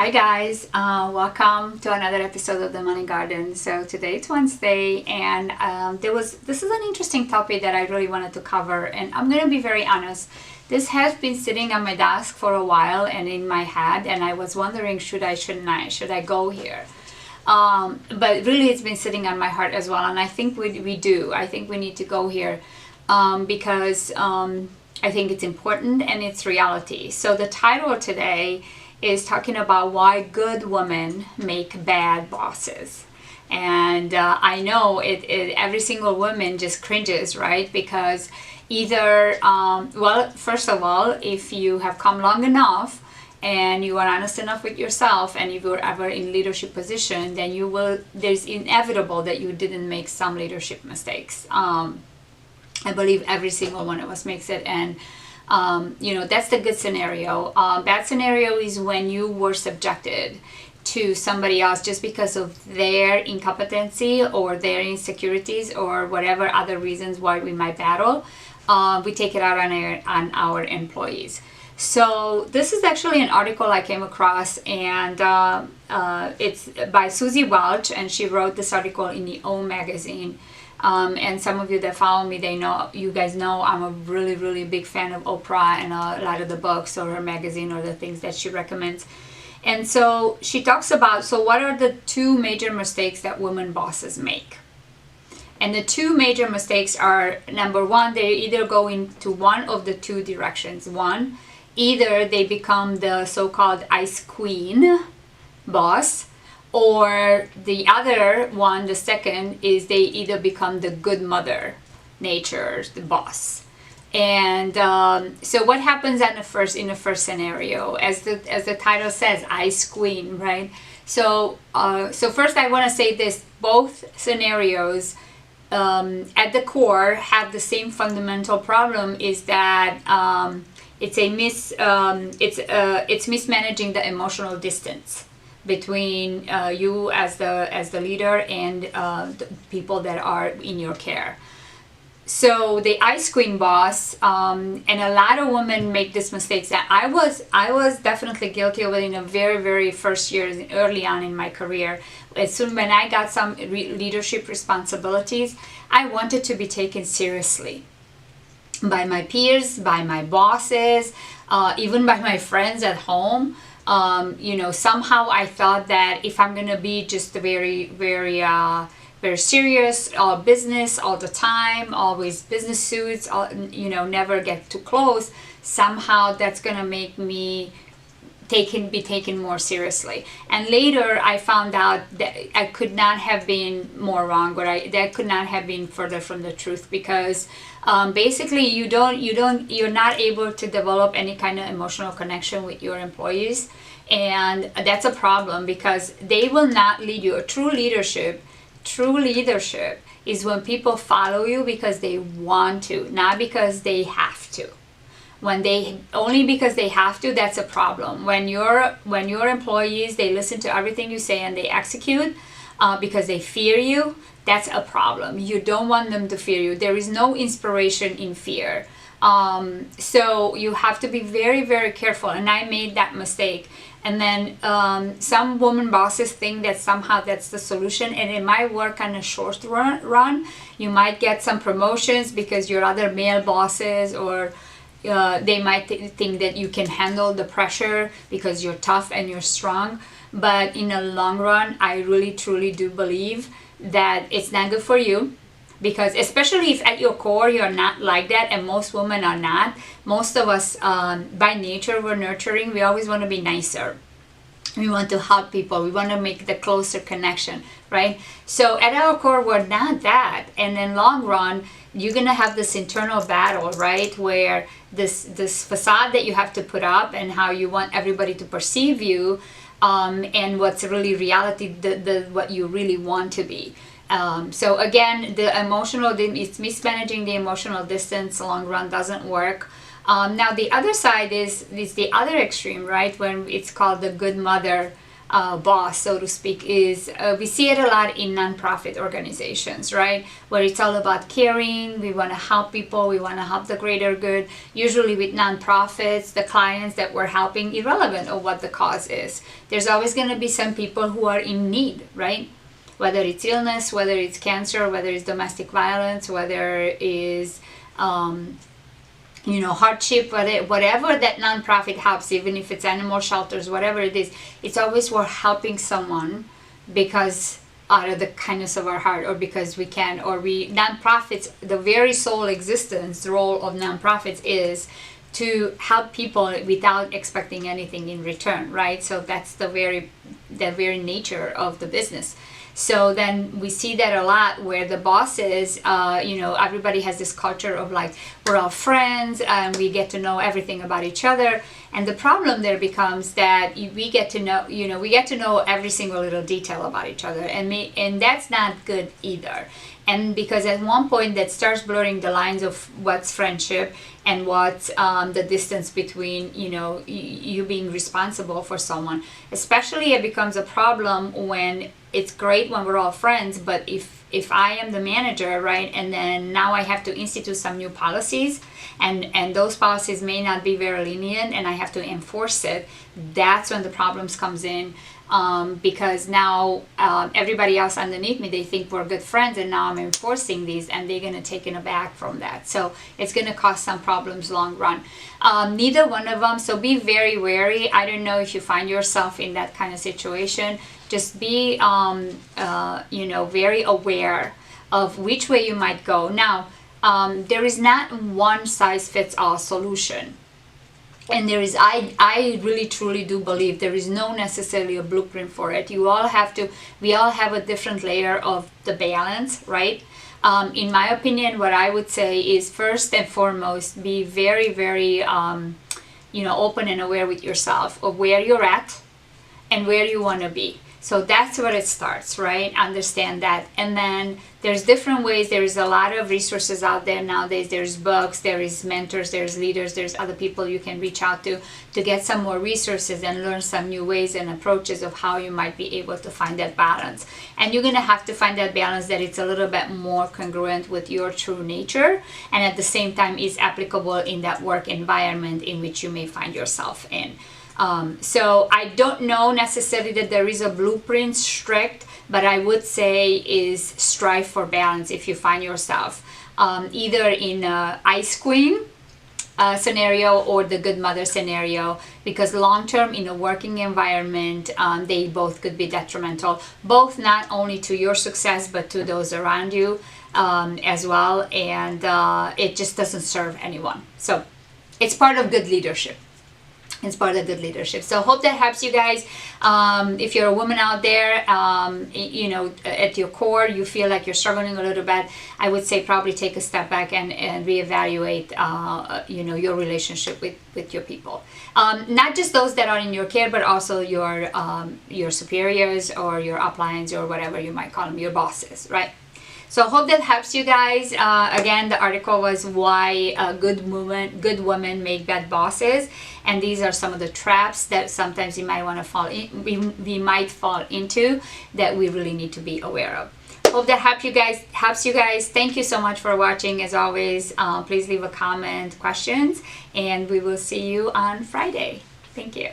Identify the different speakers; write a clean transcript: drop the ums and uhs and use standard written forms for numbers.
Speaker 1: Hi guys, welcome to another episode of the Money Garden. So today it's Wednesday, and this is an interesting topic that I really wanted to cover, and I'm gonna be very honest. This has been sitting on my desk for a while and in my head, and I was wondering should I go here? But really it's been sitting on my heart as well, and I think we do. I think we need to go here because I think it's important and it's reality. So the title today is talking about why good women make bad bosses. And I know every single woman just cringes, right? Because either, first of all, if you have come long enough and you are honest enough with yourself, and if you're ever in leadership position, then there's inevitable that you didn't make some leadership mistakes. I believe every single one of us makes it, and that's the good scenario. Bad scenario is when you were subjected to somebody else just because of their incompetency or their insecurities or whatever other reasons why we might battle. We take it out on our employees. So this is actually an article I came across, and it's by Susie Welch, and she wrote this article in the O magazine. And some of you that follow me, you guys know I'm a really, really big fan of Oprah and a lot of the books or her magazine or the things that she recommends. And so she talks about, so what are the two major mistakes that women bosses make? And the two major mistakes are, number one, they either go into one of the two directions. One, either they become the so-called ice queen boss, or the other one, the second, is they either become the good mother nature, the boss. And so what happens in the first scenario, as the title says, ice queen, right? So first I want to say this: both scenarios at the core have the same fundamental problem, is that it's mismanaging the emotional distance between you as the leader and the people that are in your care. So the ice queen boss, and a lot of women make this mistake. That I was definitely guilty of it in the very, very first years, early on in my career. As soon when I got some leadership responsibilities, I wanted to be taken seriously by my peers, by my bosses, even by my friends at home. Somehow I thought that if I'm gonna be just very, very, very serious, business all the time, always business suits, never get too close, somehow that's gonna make me be taken more seriously. And later I found out that I could not have been more wrong, or that could not have been further from the truth, because basically you're not able to develop any kind of emotional connection with your employees, and that's a problem, because they will not lead you. True leadership is when people follow you because they want to, not because they have to. Only because they have to, that's a problem. When your employees, they listen to everything you say and they execute because they fear you, that's a problem. You don't want them to fear you. There is no inspiration in fear. So you have to be very, very careful. And I made that mistake. And then some women bosses think that somehow that's the solution, and it might work on a short run. You might get some promotions because your other male bosses, or they might think that you can handle the pressure because you're tough and you're strong. But in the long run, I really truly do believe that it's not good for you, because especially if at your core you're not like that, and most women are not. Most of us by nature, we're nurturing. We always want to be nicer. We want to help people. We want to make the closer connection, right? So at our core, we're not that. And in long run, you're gonna have this internal battle, right? Where this facade that you have to put up, and how you want everybody to perceive you, and what's really reality, what you really want to be. So again, it's mismanaging the emotional distance. Long run doesn't work. Now the other side is the other extreme, right? When it's called the good mother boss, so to speak, is we see it a lot in nonprofit organizations, right? Where it's all about caring, we want to help people, we want to help the greater good. Usually with nonprofits, the clients that we're helping, irrelevant of what the cause is, there's always going to be some people who are in need, right? Whether it's illness, whether it's cancer, whether it's domestic violence, whether it is hardship, whatever that nonprofit helps, even if it's animal shelters, whatever it is, it's always we're helping someone because out of the kindness of our heart, or because we can, or nonprofits, the very sole existence role of nonprofits is to help people without expecting anything in return, right? So that's the very nature of the business. So then we see that a lot where the bosses, everybody has this culture of like, we're all friends and we get to know everything about each other. And the problem there becomes that we get to know every single little detail about each other. And that's not good either. And because at one point that starts blurring the lines of what's friendship and what's the distance between, you being responsible for someone. Especially it becomes a problem when it's great when we're all friends, but if I am the manager, right, and then now I have to institute some new policies, and those policies may not be very lenient, and I have to enforce it, that's when the problems comes in. Because now everybody else underneath me, they think we're good friends, and now I'm enforcing these, and they're going to take it aback from that. So it's going to cause some problems long run. Neither one of them, so be very wary. I don't know if you find yourself in that kind of situation. Just be, very aware of which way you might go. Now, there is not one size fits all solution. And I really truly do believe there is no necessarily a blueprint for it. We all have a different layer of the balance, right? In my opinion, what I would say is first and foremost, be very, very, open and aware with yourself of where you're at and where you want to be. So that's where it starts, right? Understand that. And then there's different ways. There is a lot of resources out there nowadays. There's books, there is mentors, there's leaders, there's other people you can reach out to get some more resources and learn some new ways and approaches of how you might be able to find that balance. And you're going to have to find that balance that it's a little bit more congruent with your true nature, and at the same time is applicable in that work environment in which you may find yourself in. So I don't know necessarily that there is a blueprint strict, but I would say is strive for balance if you find yourself either in a ice queen scenario or the good mother scenario, because long term in a working environment, they both could be detrimental, both not only to your success but to those around you as well, and it just doesn't serve anyone. So it's part of good leadership. It's part of good leadership. So hope that helps you guys. If you're a woman out there, at your core, you feel like you're struggling a little bit, I would say probably take a step back and reevaluate, your relationship with your people. Not just those that are in your care, but also your superiors or your uplines or whatever you might call them, your bosses, right? So hope that helps you guys. Again, the article was why good women make bad bosses, and these are some of the traps that sometimes you might want to fall in. We might fall into that we really need to be aware of. Hope that helps you guys. Thank you so much for watching. As always, please leave a comment, questions, and we will see you on Friday. Thank you.